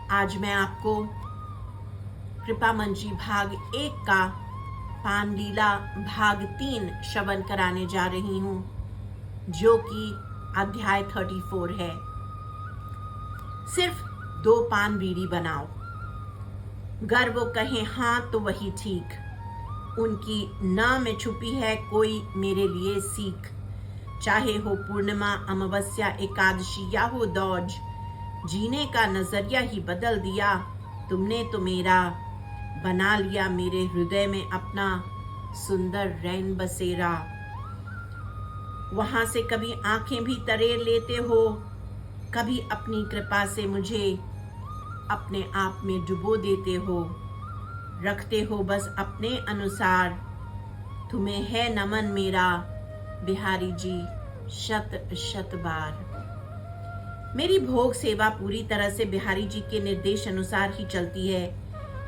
आज मैं आपको कृपा मंजी भाग 1 का पान लीला भाग 3 श्रवण कराने जा रही हूँ, जो कि अध्याय 34 है। सिर्फ 2 पान बीड़ी बनाओ। गर वो कहें हाँ तो वही ठीक, उनकी ना में छुपी है कोई मेरे लिए सीख। चाहे हो पूर्णिमा, अमावस्या, एकादशी या हो दौज, जीने का नजरिया ही बदल दिया तुमने तो मेरा। बना लिया मेरे हृदय में अपना सुंदर रैन बसेरा। वहां से कभी आंखें भी तरेर लेते हो, कभी अपनी कृपा से मुझे अपने आप में डुबो देते हो। रखते हो बस अपने अनुसार, तुम्हें है नमन मेरा बिहारी जी शत शत बार। मेरी भोग सेवा पूरी तरह से बिहारी जी के निर्देश अनुसार ही चलती है।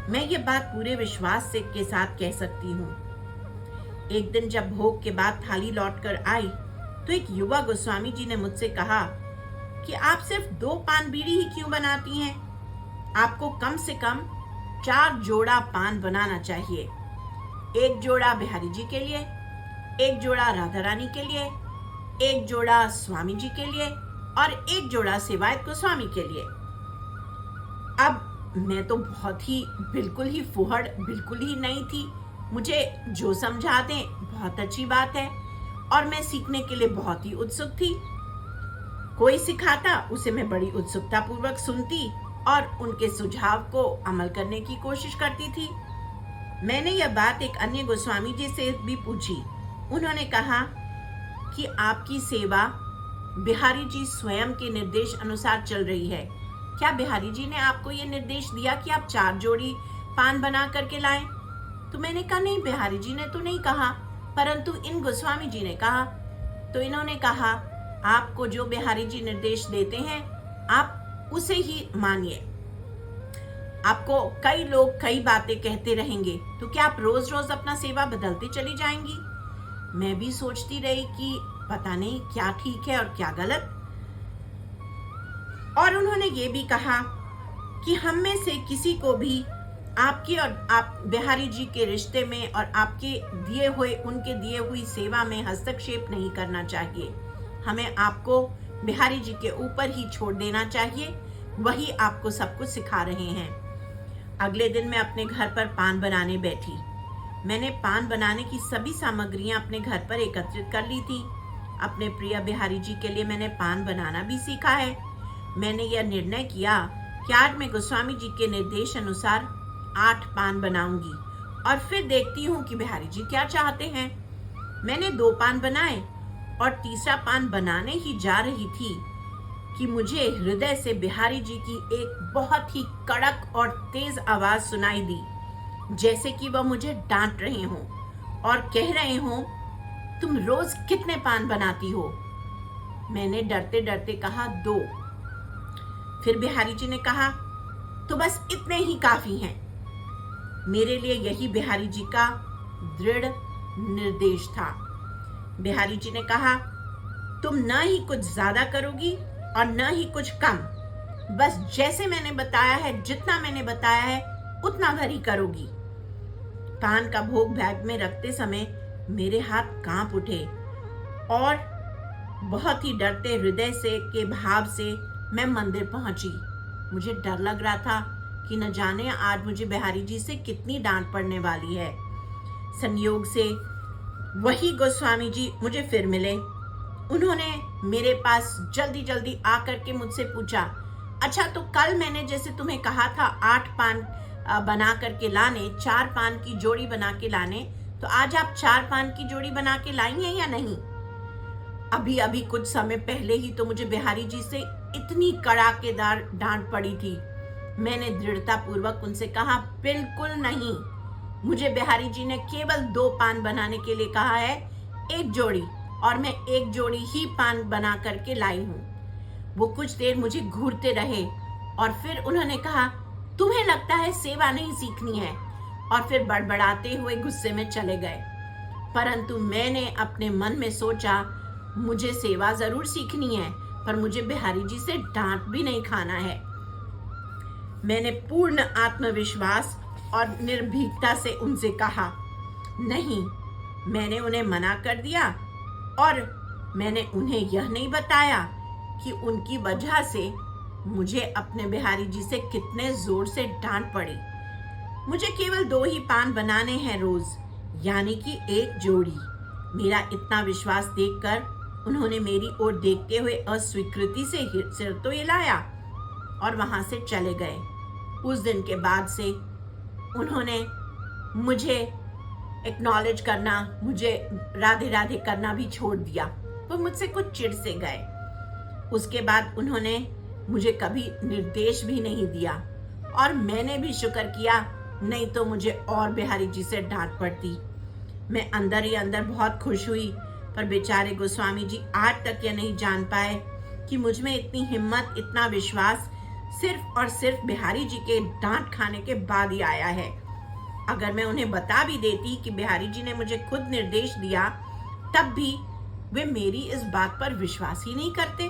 मैं ये बात पूरे विश्वास से के साथ कह सकती हूँ। एक दिन जब भोग के बाद थाली लौटकर आई तो एक युवा गोस्वामी जी ने मुझसे कहा कि आप सिर्फ 2 पान बीड़ी ही क्यों बनाती हैं? आपको कम से कम 4 जोड़ा पान बनाना चाहिए। 1 जोड़ा बिहारी जी के लिए, 1 जोड़ा राधा रानी के लिए, 1 जोड़ा स्वामी जी के लिए और 1 जोड़ा सेवायत गोस्वामी के लिए। अब मैं तो बिल्कुल ही फुहड़, बिल्कुल ही नई थी। मुझे जो समझा दें बहुत अच्छी बात है और मैं सीखने के लिए बहुत ही उत्सुक थी। कोई सिखाता उसे मैं बड़ी उत्सुकता पूर्वक सुनती और उनके सुझाव को अमल करने की कोशिश करती थी। मैंने यह बात एक अन्य गोस्वामी जी से भी पूछी। उन्होंने कहा कि आपकी सेवा बिहारी जी स्वयं के निर्देश अनुसार चल रही है। क्या बिहारी जी ने आपको यह निर्देश दिया कि आप 4 जोड़ी पान बना करके लाएं? तो मैंने कहा नहीं, बिहारी जी ने तो नहीं कहा, परंतु इन गोस्वामी जी ने कहा। तो इन्होंने कहा आपको जो बिहारी जी निर्देश देते हैं आप उसे ही मानिए। आपको कई लोग कई बातें कहते रहेंगे, तो क्या आप रोज रोज अपना सेवा बदलते चली जाएंगी? मैं भी सोचती रही कि पता नहीं क्या ठीक है और क्या गलत। और उन्होंने ये भी कहा कि हम में से किसी को भी आपके और आप बिहारी जी के रिश्ते में और आपके उनके दिए हुई सेवा में हस्तक्षेप नहीं करना चाहिए। हमें आपको बिहारी जी के ऊपर ही छोड़ देना चाहिए, वही आपको सब कुछ सिखा रहे हैं। अगले दिन मैं अपने घर पर पान बनाने बैठी। मैंने पान बनाने की सभी सामग्रियां अपने घर पर एकत्रित कर ली थी। अपने प्रिय बिहारी जी के लिए मैंने पान बनाना भी सीखा है। मैंने यह निर्णय किया कि आज मैं गोस्वामी जी के निर्देश अनुसार 8 पान बनाऊंगी और फिर देखती हूँ कि बिहारी जी क्या चाहते हैं। मैंने 2 पान बनाए और तीसरा पान बनाने ही जा रही थी कि मुझे हृदय से बिहारी जी की एक बहुत ही कड़क और तेज आवाज सुनाई दी, जैसे कि वह मुझे डांट रहे हों और कह रहे हों, तुम रोज कितने पान बनाती हो? मैंने डरते डरते कहा 2। फिर बिहारी जी ने कहा तो बस इतने ही काफी हैं। मेरे लिए यही बिहारी जी का दृढ़ निर्देश था। बिहारी जी ने कहा तुम न ही कुछ ज्यादा करोगी और न ही कुछ कम, बस जैसे मैंने बताया है, जितना मैंने बताया है उतना भर ही करोगी। पान का भोग बैग में रखते समय मेरे हाथ कांप उठे और बहुत ही डरते हृदय से के भाव से मैं मंदिर पहुंची। मुझे डर लग रहा था कि न जाने आज मुझे बिहारी जी से कितनी डांट पड़ने वाली है। संयोग से वही गोस्वामी जी मुझे फिर मिले। उन्होंने मेरे पास जल्दी जल्दी आकर के मुझसे पूछा, अच्छा तो कल मैंने जैसे तुम्हें कहा था 8 पान बना करके लाने, 4 पान की जोड़ी बना के लाने, तो आज आप 4 पान की जोड़ी बना के लाई हैं या नहीं? अभी अभी कुछ समय पहले ही तो मुझे बिहारी जी से इतनी कड़ाकेदार डांट पड़ी थी। मैंने दृढ़ता पूर्वक उनसे कहा बिल्कुल नहीं, मुझे बिहारी जी ने केवल 2 पान बनाने के लिए कहा है, 1 जोड़ी, और मैं 1 जोड़ी ही पान बना करके लाई हूँ। वो कुछ देर मुझे घूरते रहे और फिर उन्होंने कहा तुम्हें लगता है सेवा नहीं सीखनी है, और फिर बड़बड़ाते हुए गुस्से में चले गए। परंतु मैंने अपने मन में सोचा मुझे सेवा जरूर सीखनी है, पर मुझे बिहारी जी से डांट भी नहीं खाना है। मैंने पूर्ण आत्मविश्वास और निर्भीकता से उनसे कहा, नहीं, मैंने उन्हें मना कर दिया और मैंने उन्हें यह नहीं बताया कि उनकी वजह से मुझे अपने बिहारी जी से कितने जोर से डांट पड़ी। मुझे केवल 2 ही पान बनाने हैं रोज, यानी कि 1 जोड़ी। मेरा इतना विश्वास देखकर उन्होंने मेरी ओर देखते हुए अस्वीकृति से सिर तो हिलाया और वहां से चले गए। उस दिन के बाद से उन्होंने मुझे एक्नॉलेज करना, मुझे राधे राधे करना भी छोड़ दिया। वो मुझसे कुछ चिढ़ से गए। उसके बाद उन्होंने मुझे कभी निर्देश भी नहीं दिया और मैंने भी शुक्र किया, नहीं तो मुझे और बिहारी जी से डांट पड़ती। मैं अंदर ही अंदर बहुत खुश हुई, पर बेचारे गोस्वामी जी आज तक यह नहीं जान पाए कि मुझ में इतनी हिम्मत, इतना विश्वास सिर्फ और सिर्फ बिहारी जी के डांट खाने के बाद ही आया है। अगर मैं उन्हें बता भी देती कि बिहारी जी ने मुझे खुद निर्देश दिया, तब भी वे मेरी इस बात पर विश्वास ही नहीं करते।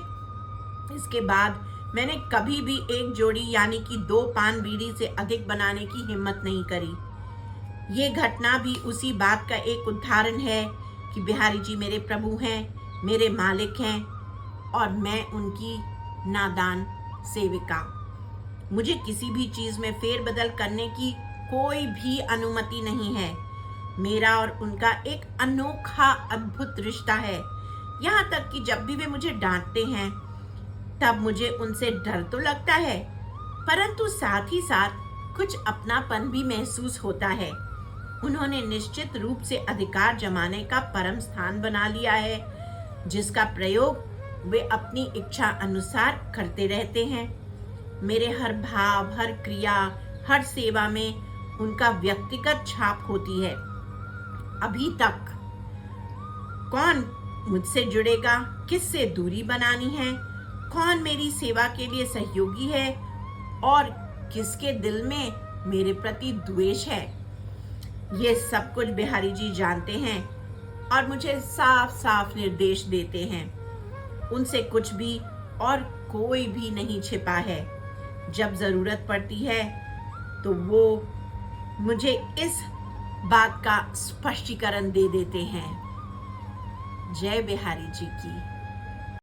इसके बाद मैंने कभी भी 1 जोड़ी यानी कि 2 पान बीड़ी से अधिक बनाने की हिम्मत नहीं करी। ये घटना भी उसी बात का एक उदाहरण है कि बिहारी जी मेरे प्रभु हैं, मेरे मालिक हैं और मैं उनकी नादान सेविका। मुझे किसी भी चीज में फेरबदल करने की कोई भी अनुमति नहीं है। मेरा और उनका एक अनोखा अद्भुत रिश्ता है। यहाँ तक कि जब भी वे मुझे डांटते हैं तब मुझे उनसे डर तो लगता है, परंतु साथ ही साथ कुछ अपनापन भी महसूस होता है। उन्होंने निश्चित रूप से अधिकार जमाने का परम स्थान बना लिया है, जिसका प्रयोग वे अपनी इच्छा अनुसार करते रहते हैं। मेरे हर भाव, हर क्रिया, हर सेवा में उनका व्यक्तिगत छाप होती है। अभी तक कौन मुझसे जुड़ेगा, किससे दूरी बनानी है, कौन मेरी सेवा के लिए सहयोगी है और किसके दिल में मेरे प्रति द्वेष है, ये सब कुछ बिहारी जी जानते हैं और मुझे साफ साफ निर्देश देते हैं। उनसे कुछ भी और कोई भी नहीं छिपा है। जब जरूरत पड़ती है तो वो मुझे इस बात का स्पष्टीकरण दे देते हैं। जय बिहारी जी की।